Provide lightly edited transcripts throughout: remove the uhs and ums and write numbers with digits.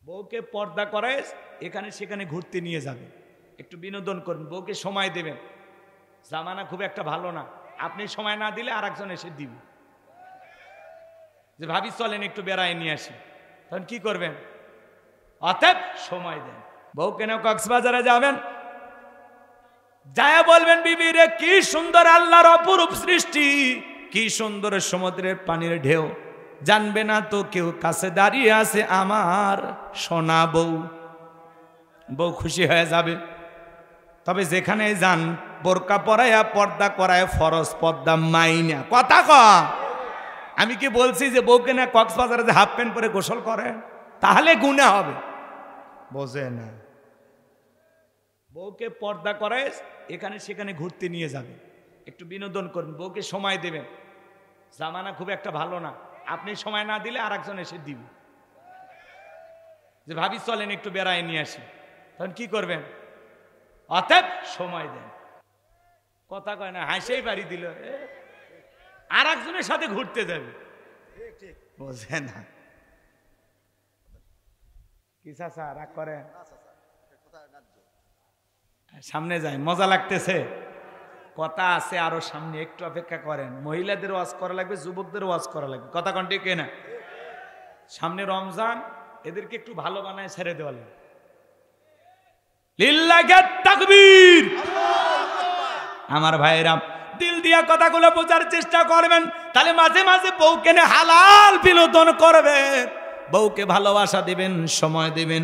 বউকে পর্দা করায় এখানে সেখানে ঘুরতে নিয়ে যাবে, একটু বিনোদন করবেন, বউকে সময় দেবেন। জামানা খুব একটা ভালো না, আপনি সময় না দিলে আর একজন এসে দিবে যে ভাবি চলেন একটু বেড়ায় নিয়ে আসি, তখন কি করবেন? অতএব সময় দেন। বউকে না কক্সবাজারে যাবেন, যায় বলবেন বিবি রে কি সুন্দর আল্লাহর অপরূপ সৃষ্টি, কি সুন্দর সমুদ্রের পানির ঢেউ, জানবে না তো কেউ কাছে দাঁড়িয়ে আছে আমার সোনা বউ। বউ খুশি হয়ে যাবে। তবে যেখানে যান বোরকা পরায়া পর্দা করায় ফরজ পর্দা মাইনা। কথা কম। আমি কি বলছি যে বউকে না কক্সবাজারে যে হাফ প্যান্ট পরে গোসল করে তাহলে গুনাহ হবে? বোঝে না। বউকে পর্দা করায় এখানে সেখানে ঘুরতে নিয়ে যাবে, একটু বিনোদন করবেন, বউকে সময় দেবেন। জামানা খুব একটা ভালো না, আপনি সময় না দিলে আর একজন এসে দিবে যে ভাবি চলেন একটু বেড়ায় নিয়ে আসি, তখন কি করবেন? অতএব সময় দেন। কথা কয় না, হাসেই বাড়ি দিল, আর একজনের সাথে ঘুরতে যাবে। বোঝে না। কি চাচা রাগ করে? সামনে যায়, মজা লাগতেছে, কথা আছে আরো সামনে, একটু অপেক্ষা করেন। মহিলাদের ওয়াজ করা লাগবে, যুবকদের ওয়াজ করা লাগবে। কথা কোন ঠিক না? সামনে রমজান, এদেরকে একটু ভালো বানায় ছেড়ে দেওয়া লাগবে। লিল্লাহি তাকবীর। আমার ভাইরা দিল দিয়া কথাগুলো বোঝার চেষ্টা করবেন, তাহলে মাঝে মাঝে বউকে নিয়ে হালাল বিনোদন করবেন, বউকে ভালোবাসা দিবেন, সময় দিবেন।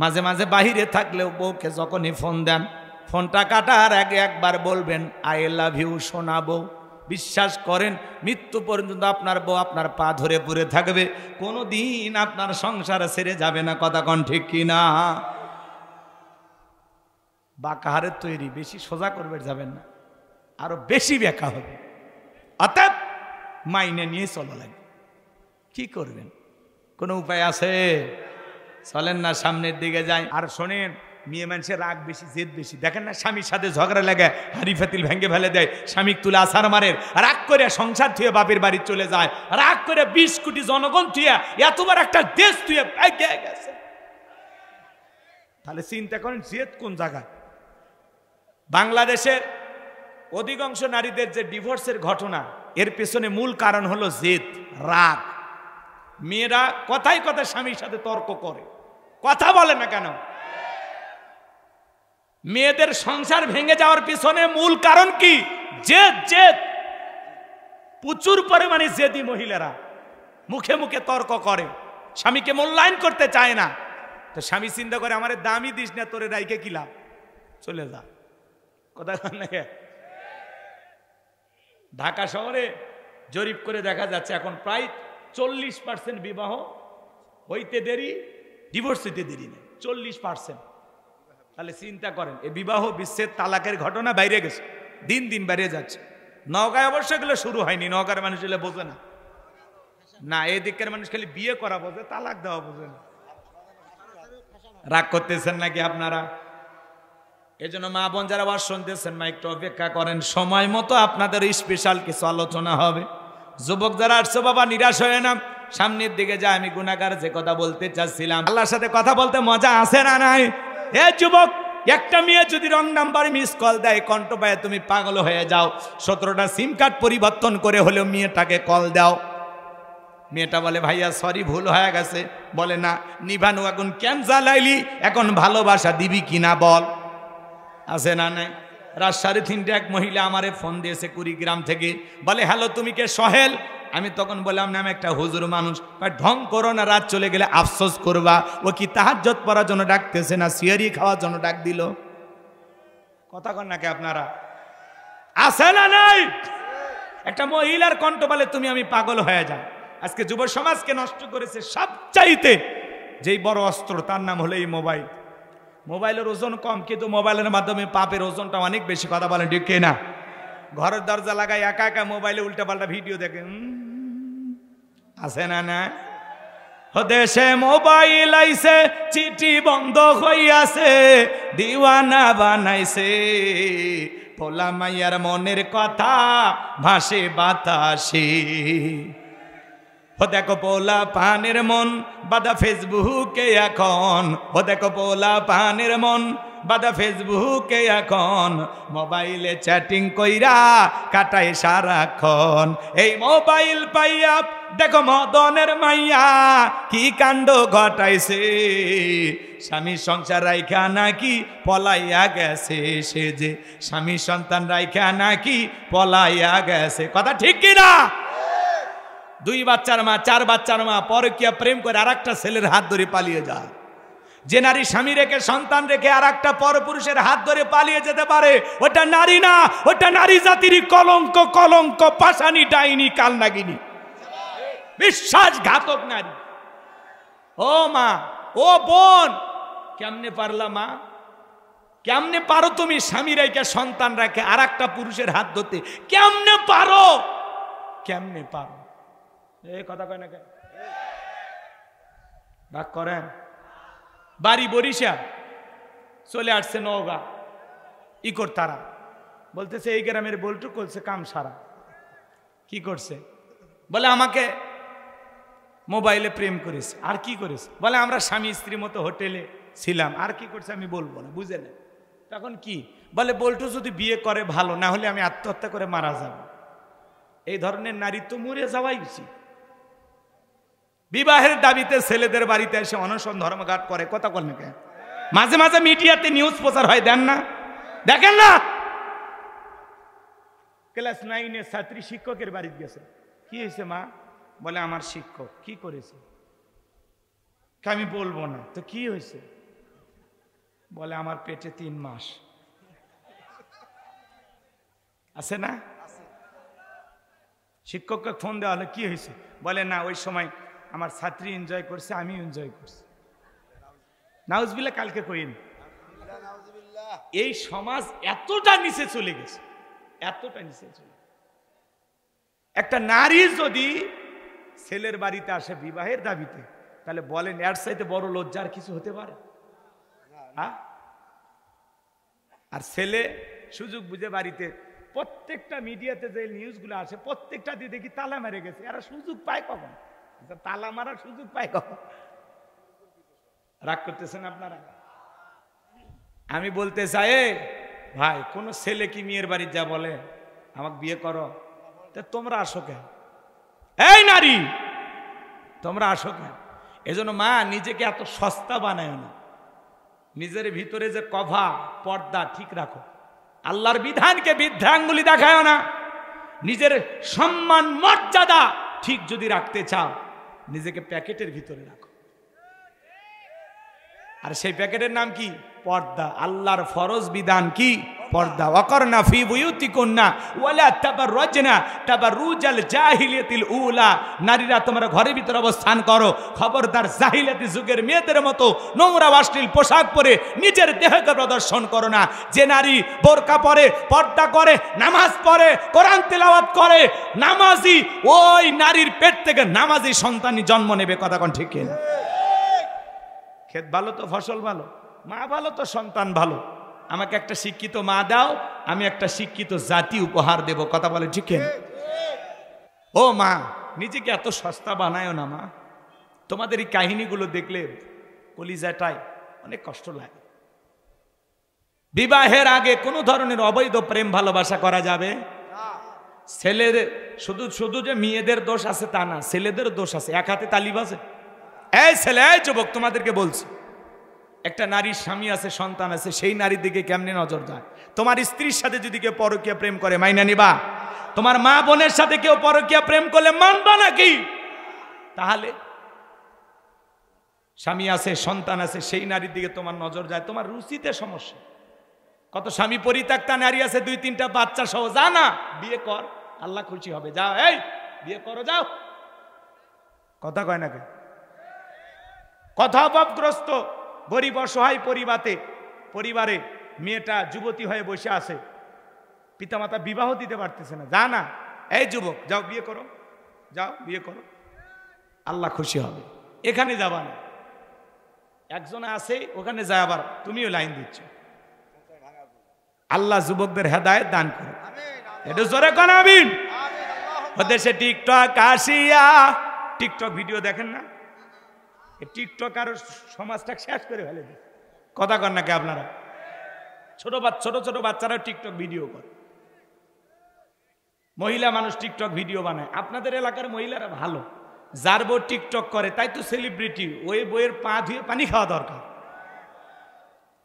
মাঝে মাঝে বাহিরে থাকলেও বউকে যখনই ফোন দেন, ফোনটা কাটার আগে একবার বলবেন আই লাভ ইউ সোনা বউ। বিশ্বাস করেন মৃত্যু পর্যন্ত আপনার বউ আপনার পা ধরে পড়ে থাকবে, কোনো দিন আপনার সংসার ছেড়ে যাবে না। কথা কন ঠিক কিনা? বাঁকাহারের তৈরি, বেশি সোজা করবে যাবেন না, আরো বেশি ব্যাখ্যা হবে। অতএব মাইনে নিয়ে চলা লাগবে। কি করবেন? কোনো উপায় আছে? চলেন না সামনের দিকে যাই। আর শোনেন, মেয়ে মানুষের রাগ বেশি, জেদ বেশি। দেখেন না স্বামীর সাথে ঝগড়া লাগে, হাড়ি ফাতিল ভেঙে ফেলে দেয়, স্বামীকে তুলে আছাড় মারে, রাগ করে সংসার থুয়ে বাপের বাড়ি চলে যায়, রাগ করে 20 কোটি জনগণ থুয়ে এতবার একটা দেশ থুয়ে গেছে। তাহলে চিন্তা করেন জেদ কোন জায়গায়? বাংলাদেশের অধিকাংশ নারীদের যে ডিভোর্সের ঘটনা, এর পেছনে মূল কারণ হলো জেদ, রাগ। মেয়েরা কথায় কথায় স্বামীর সাথে তর্ক করে, কথা বলে না কেন? মেয়েদের সংসার ভেঙে যাওয়ার পিছনে মূল কারণ কি? জেদ। জেদ। প্রচুর পরিমাণে জেদি মহিলারা মুখে মুখে তর্ক করে, স্বামীকে মূল্যায়ন করতে চায় না। তো স্বামী চিন্তা করে আমারে দামই দিস না, তোরে রাইকে কি লাভ, চলে যা। কথা নাকি? ঢাকা শহরে জরিপ করে দেখা যাচ্ছে এখন প্রায় 40% বিবাহ হইতে দেরি, ডিভোর্স হইতে দেরি নেই, 40%। তাহলে চিন্তা করেন, এই বিবাহ বিচ্ছেদ তালাকের ঘটনা বাইরে গেছে, দিন দিন বেড়ে যাচ্ছে। নওগাঁয় অবশ্য এগুলো শুরু হয়নি, নওগাঁর মানুষ এগুলো বোঝে না। না, এই দিকের মানুষ খালি বিয়ে করা বোঝে, তালাক দেওয়া বোঝে না। রাগ করতেছেন নাকি আপনারা? এজন্য মা বোন যারা আবার শুনতেছেন, মা একটু অপেক্ষা করেন, সময় মতো আপনাদের স্পেশাল কিছু আলোচনা হবে। যুবক যারা আসছো বাবা, নিরাশ হয়ে না, সামনের দিকে যায়। আমি গুনাহগার যে কথা বলতে চাচ্ছিলাম, আল্লাহর সাথে কথা বলতে মজা আছে না নাই? এ যুবক, একটা মেয়ে যদি রং নাম্বার মিস কল দেয়, কণ্ঠ পায়ে তুমি পাগল হয়ে যাও, 17টা সিম কার্ড পরিবর্তন করে হলেও মেয়েটাকে কল দাও। মেয়েটা বলে ভাইয়া সরি, ভুল হয়ে গেছে। বলে না, নিভানু আগুন কেন জ্বালাইলি, এখন ভালোবাসা দিবি কিনা বল। আছে না নাই? রাত 3:30 এক মহিলা আমারে ফোন দিয়েছে কুড়িগ্রাম থেকে, বলে হ্যালো তুমি কে? সোহেল। আমি তখন বললাম না, আমি একটা হুজুর মানুষ। ঢং করো না, রাত চলে গেলে আফসোস করবা। ও কি তাহাজ্জুদ পড়ার জন্য ডাকতেছে না সিয়ারি খাওয়ার জন্য ডাক দিল? কথা কন নাকি আপনারা? আছে না নাই? একটা মহিলার কণ্ঠ বলে তুমি আমি পাগল হয়ে যাও। আজকে যুব সমাজকে নষ্ট করেছে সবচাইতে যেই বড় অস্ত্র, তার নাম হলো এই মোবাইল। মোবাইলের ওজন কম, কিন্তু মোবাইলের মাধ্যমে পাপের ওজনটা অনেক বেশি। কথা বলেন ঠিক না? ঘরের দরজা লাগায় একা একা মোবাইলে উল্টা পাল্টা ভিডিও দেখে, আছে না না? দেশে মোবাইল আইছে, চিঠি বন্ধ হইয়াছে, দিওয়ানা বানাইছে, পোলা মাইয়ার মনের কথা ভাসে বাতাসে। ও দেখো পোলা পানের মন বাদা ফেসবুকে এখন, ও দেখো পোলা পানের মন বাদা ফেসবুকে এখন, মোবাইলে চ্যাটিং কইরা কাটায় সারাক্ষণ। এই মোবাইল পাইয়া দেখো মদনের মাইয়া কি কাণ্ড ঘটাইছে, স্বামী সংসার রাইখা নাকি পলাইয়া গেছে, সে যে স্বামী সন্তান রাইখা নাকি পলাইয়া গেছে। কথা ঠিক কিনা? 2 বাচ্চার মা 4 বাচ্চার মা পরকীয়া প্রেম করে আর একটা ছেলের হাত ধরে পালিয়ে যায়। যে নারী স্বামী রেখে সন্তান রেখে আর একটা পরপুরুষের হাত ধরে পালিয়ে যেতে পারে, ওটা নারী না, ওটা নারী জাতির কলঙ্ক, কলঙ্ক, পাশানি, ডাইনি, কালনাগিনী, বিশ্বাসঘাতক নারী। ও মা, ও বোন, কেমনে পারলা মা? কেমনে পারো তুমি স্বামী রেখে সন্তান রেখে আর একটা পুরুষের হাত ধরতে? কেমনে পারো? কেমনে পারো? এই কথা কয় না কেন? ভাগ করেন। বাড়ি বরিশাল, চলে আসছে নওগাঁ ইকোর তারা, বলতেছে এই গ্রামের বল্টু করছে কাম সারা। কি করছে? বলে আমাকে মোবাইলে প্রেম করেছে। আর কি করেছে? বলে আমরা স্বামী স্ত্রীর মতো হোটেলে ছিলাম। আর কি করছে আমি বলবো না, বুঝে না। তখন কি বলে? বল্টু যদি বিয়ে করে ভালো, না হলে আমি আত্মহত্যা করে মারা যাব। এই ধরনের নারী তো মরে যাওয়াই উচিত। বিবাহের দাবিতে ছেলেদের বাড়িতে এসে অনশন ধর্মঘাট করে। কথা বল না কেন? মাঝে মাঝে মিডিয়াতে নিউজ প্রচার হয়, দেন না? দেখেন না? ক্লাস 9-এর ছাত্রী শিক্ষকের বাড়িতে গেছে। কি হয়েছে মা? বলে আমার শিক্ষক। কি করেছে? আমি বলবো না। তো কি হয়েছে? বলে আমার পেটে 3 মাস আছে না। শিক্ষককে ফোন দেওয়া হলো, কি হয়েছে? বলে না, ওই সময় আমার ছাত্রী এনজয় করছে, আমি এনজয় করছি। নাউজুবিল্লাহ। কালকে কইন। এই সমাজ এতটা নিচে চলে গেছে, এতটা নিচে চলে। একটা নারী যদি ছেলের বাড়িতে আসে বিবাহের দাবিতে, তাহলে বলেন এর চাইতে বড় লজ্জার কিছু হতে পারে? আর ছেলে সুযোগ বুঝে বাড়িতে, প্রত্যেকটা মিডিয়াতে যে নিউজগুলো আসে প্রত্যেকটা দিয়ে দেখি তালা মেরে গেছে। এরা সুযোগ পায় কখন? তালা মারার সুযোগ পায় কখন? রাগ করতেছেন আপনারা? আমি বলতে চাই, ভাই কোন ছেলে কি মেয়ের বাড়ি যা বলে আমাকে বিয়ে করো, তা তোমরা আসো কেন? এই নারী, তোমরা আসো কেন? এজন্য মা, নিজেকে এত সস্তা বানায় না। নিজের ভিতরে যে কভা পর্দা ঠিক রাখো। আল্লাহর বিধানকে বৃদ্ধাঙ্গুলি দেখায় না। নিজের সম্মান মর্যাদা ঠিক যদি রাখতে চাও, নিজেকে প্যাকেটের ভিতরে রাখো। আর সেই প্যাকেটের নাম কি? পর্দা। আল্লাহর ফরজ বিধান কি? পর্দা। ওয়াকরনা ফি বুয়ুতিকুন্না ওয়ালা তাবাররাজনা তাবাররুজাল জাহিলিয়াতিল উলা। নারীরা তোমরা ঘরের ভিতরে অবস্থান করো, খবরদার জাহিলিয়াতি যুগের মেয়েদের মতো নোংরা অশ্লীল পোশাক পরে নিজের দেহকে প্রদর্শন করো না। যে নারী বোরকা পরে, পর্দা করে, নামাজ পড়ে, কোরআন তেলাওয়াত করে, নামাজি, ওই নারীর পেট থেকে নামাজি সন্তানই জন্ম নেবে। কথা কোন ঠিক কিনা? ক্ষেত ভালো তো ফসল ভালো, মা ভালো তো সন্তান ভালো। আমাকে একটা শিক্ষিত মা দাও, আমি একটা শিক্ষিত জাতি উপহার দেব। কথা বলে ঠিক কিনা? ও মা, নিজেকে এত সস্তা বানায়ও না মা। তোমাদের এই কাহিনীগুলো দেখলে কলিজাটায় অনেক কষ্ট লাগে। বিবাহের আগে কোনো ধরনের অবৈধ প্রেম ভালোবাসা করা যাবে? ছেলেদের শুধু যে মেয়েদের দোষ আছে তা না, ছেলেদের দোষ আছে। এক হাতে তালি বাজে। এই ছেলে, এই যুবক, তোমাদেরকে বলছি, একটা নারীর স্বামী আছে, সন্তান আছে, সেই নারীর দিকে কেমনে নজর যায়? তোমার স্ত্রীর সাথে যদি কেউ পরকীয়া প্রেম করে মাইনা নিবা? তোমার মা বোনের সাথে কেউ পরকীয়া প্রেম করলে মানবা নাকি? তাহলে স্বামী আছে, সন্তান আছে, সেই নারীর দিকে তোমার নজর যায়, তোমার রুচিতে সমস্যা। কত স্বামী পরিত্যক্তা নারী আছে, 2-3টা বাচ্চা সহ। যা না, বিয়ে কর, আল্লাহ খুশি হবে। যাও, এই বিয়ে করো, যাও। কথা কয় না কেন? কথা অভাবগ্রস্ত গরিব অসহায় পরিবারে মেয়েটা যুবতী হয়ে বসে আছে, পিতামাতা বিবাহ দিতে পারতেছে না। যা না, এই যুবক, যাও বিয়ে করো, যাও বিয়ে করো, আল্লাহ খুশি হবে। এখানে যাবা না। একজনে আছে, ওখানে যায়, আবার তুমিও লাইন দিচ্ছ। আল্লাহ যুবকদের হেদায়েত দান করে। এটা জোরে কোন আমিন। দেশে টিকটক আসিয়া টিকটক ভিডিও দেখেন না? এই টিকটক আর সমাজটা শেষ করে ফেলে দেয়। কথা কন নাকি আপনারা? ছোট ছোট বাচ্চারা টিকটক ভিডিও করে, মহিলা মানুষ টিকটক ভিডিও বানায়। আপনাদের এলাকার মহিলারা ভালো, যার বউ টিকটক করে তাই তো সেলিব্রিটি, ওই বইয়ের পা ধুয়ে পানি খাওয়া দরকার।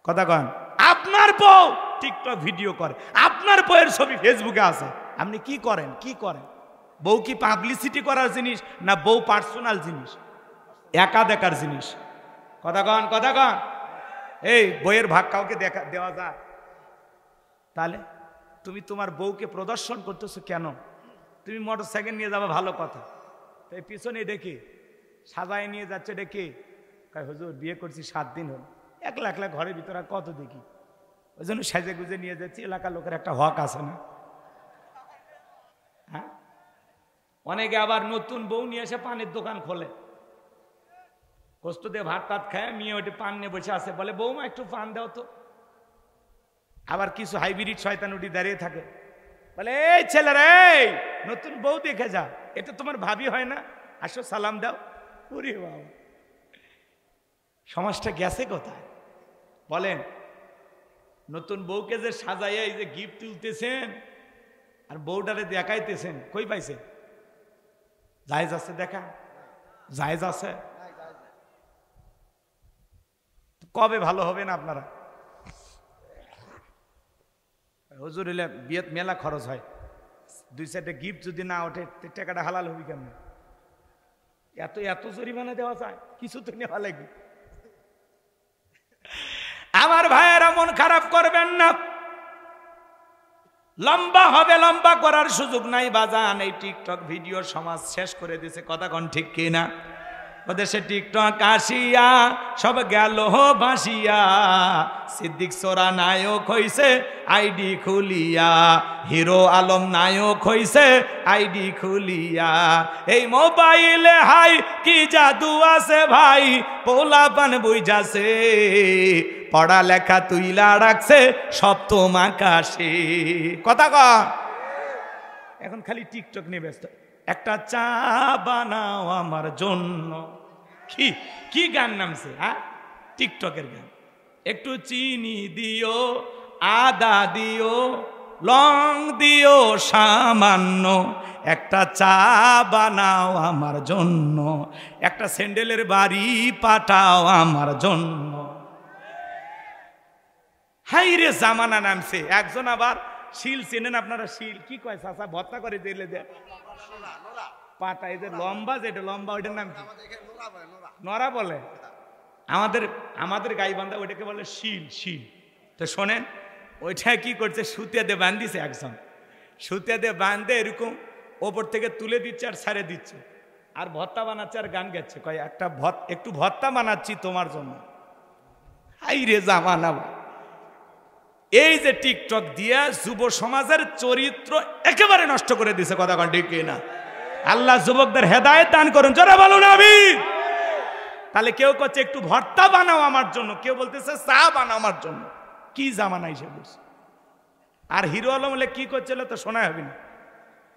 কথা কন, আপনার বউ টিকটক ভিডিও করে, আপনার বউয়ের ছবি ফেসবুকে আছে, আপনি কি করেন? কি করেন? বউ কি পাবলিসিটি করার জিনিস না বউ পার্সোনাল জিনিস, একা দেখার জিনিস? কথা কন, কথা কন। এই বইয়ের ভাগ কাউকে দেওয়া যায়? তাহলে তুমি তোমার বউকে প্রদর্শন করতেছো কেন? তুমি মোটর সাইকেল নিয়ে যাবে ভালো কথা, তাই পিছনে দেখি সাজায় নিয়ে যাচ্ছে ডেকে, হুজুর বিয়ে করছি 7 দিন হল, একলা একলা ঘরের ভিতরে কত দেখি, ওই জন্য সাজে গুজে নিয়ে যাচ্ছি। এলাকার লোকের একটা হক আছে না? হ্যাঁ, অনেকে আবার নতুন বউ নিয়ে এসে পানের দোকান খোলে, কষ্ট দিয়ে ভাত টাত খায়, মেয়ে ওইটি পান নিয়ে বসে আছে, বলে বৌমা একটু পান দাও তো। আবার কিছু হাইব্রিড শয়তান উঠি দাঁড়িয়ে থাকে, বলে এই ছেলেরা, এই নতুন বউ দেখে যা, এটা তোমার ভাবি হয় না, আসো সালাম দাও। ওরে বাবা, সমাজটা গেছে কোথায় বলেন? নতুন বউকে যে সাজাইয়া এই যে গিফট তুলতেছেন আর বউটারে দেখাইতেছেন, কই পাইছে? জায়েজ আছে দেখা? জায়েজ আছে? কবে ভালো হবে না আপনারা? হুজুর হইলে বিয়েত মেলা খরচ হয়, 2-4টা গিফট যদি না ওঠে টাকাটা হালাল হবি কেমন? এত এত জরিমানা দেওয়া যায়? কিছু তো নেওয়া লাগবে। আমার ভাইয়েরা মন খারাপ করবেন না, লম্বা হবে, লম্বা করার সুযোগ নাই বাজান। এই টিকটক ভিডিও সমাজ শেষ করে দিয়েছে। কথা কোন ঠিক কিনা? ওদেশে টিকটক আসিয়া সব গেল ভাসিয়া, সিদ্দিক সোরা নায়ক হইছে আইডি খুলিয়া, হিরো আলম নায়ক হইছে আইডি খুলিয়া। এই মোবাইলে হাই কি জাদু আছে ভাই, পোলাপান বুঝাছে, পড়ালেখা তুইলা রাখছে সপ্তম আকাশে। কথা কন, এখন খালি টিকটক নিয়ে ব্যস্ত। একটা চা বানাও আমার জন্য, কি কি গান নামছে? হ্যাঁ, টিকটকের গান। একটু চিনি দিও, আদা দিও, লং দিও সামান্য, একটা চা বানাও আমার জন্য, একটা স্যান্ডেলের বাড়ি পাঠাও আমার জন্য। হাই রে জামানা নামছে। একজন আবার শিল চেনেন আপনারা? শিল কি কয় চাচা? ভত্তা করে দিলে দেয় পাটা, এই যে লম্বা, যেটা লম্বা ওইটার নাম কি? নরা বলে। আমাদের গাইবান্ধা ওইটাকে বলে শিল। শিল তো শোনেন, ওইটা কি করছে, সুতিয়া দিয়ে বান্ধিছে একজন, সুতিয়া দিয়ে বান্ধে এরকম ওপর থেকে তুলে দিচ্ছে আর ছাড়ে দিচ্ছে, আর ভত্তা বানাচ্ছে আর গান গাচ্ছে, কয় একটু ভত্তা বানাচ্ছি তোমার জন্য। হাই রে জামানা। এই যে টিকটক দিয়া যুব সমাজের চরিত্র একেবারে নষ্ট করে দিছে। কথা কন ঠিক না? আল্লাহ যুবকদের হেদায়েত দান করুন, জোরে বলুন আমিন। তাহলে কেউ করছে একটু ভর্তা বানাও আমার জন্য, কেউ বলতেছে চা বানাও আমার জন্য। কি জামানা এসে বলছে। আর হিরো আলম বলে কি করছিল তো শোনা হবে না,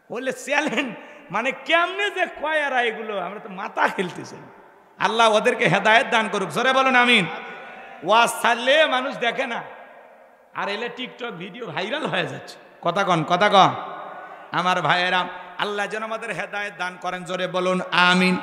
বললে চ্যালেঞ্জ, মানে কেমনে যে কয় আর এগুলো, আমরা তো মাথা খেলতেছি। আল্লাহ ওদেরকে হেদায়েত দান করুক, জোরে বলুন আমিন। ওয়াজ ছাড়লে মানুষ দেখে না, আর এলে টিকটক ভিডিও ভাইরাল হয়ে যাচ্ছে। কথা কন, কথা কন। আমার ভাইয়েরা, আল্লাহ যেন আমাদের হেদায়েত দান করেন, জোরে বলুন আমিন।